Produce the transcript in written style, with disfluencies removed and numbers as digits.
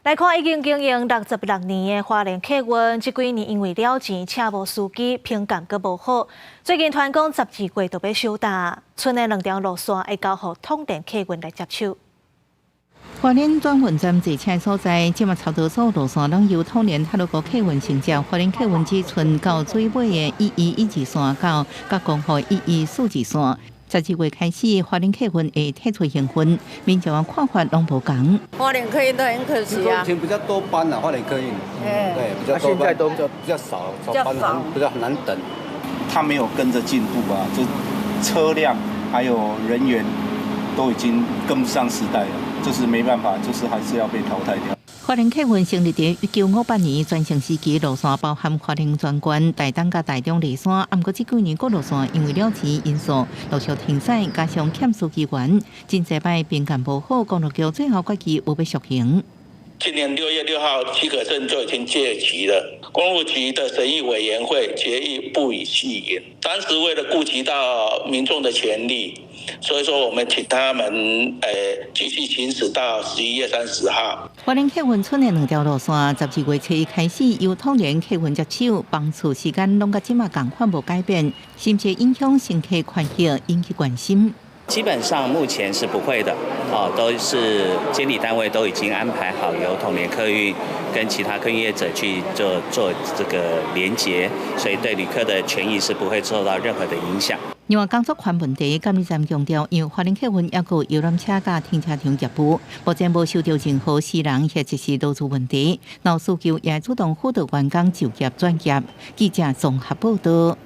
来看，已经经营66年的花莲客运，这几年因为了钱请无司机，评价阁无好。最近传讲12月就要收单，剩的2条路线会交予通电客运来接手。花莲转运站坐车所在，即马超多数路线拢由通联塔路国客运承接。花莲客运只剩到最尾的1112线到甲公路1142线。12月开始，花莲客运会退出营运，民众的看法拢无同。花莲客运都很可惜啊。以前比较多班啊，花莲客运，对，比较多班，现在都比较少，班比较难等。它没有跟着进步啊，就车辆还有人员都已经跟不上时代了，就是没办法，就是还是要被淘汰掉。花莲客运成立在1958年，全盛时期路线包含花莲专关、大东甲大中离线。不过这几年各路线因为了钱因素陆续停驶，加上欠司机员，真侪摆评价无好，公路局最后决议有要续行。今年6月6号许可证就已经届期了，公路局的审议委员会决议不予续延。当时为了顾及到民众的权利，所以说我们请他们继续行驶到11月30号。花莲客运剩的2条路线，12月7日开始由通联客运接手，帮助时间拢甲即马共款无改变，甚至影响乘客权益，引起关心。基本上目前是不会的，都是监理单位都已经安排好，由统联客运跟其他客运业者去做这个连结，所以对旅客的权益是不会受到任何的影响。另外，工作权问题，监理站强调，因为花莲客运也有游览车甲停车场业务，目前无收到任何私人或者是投资问题，闹需求也主动辅导员工就业转业。记者综合报道。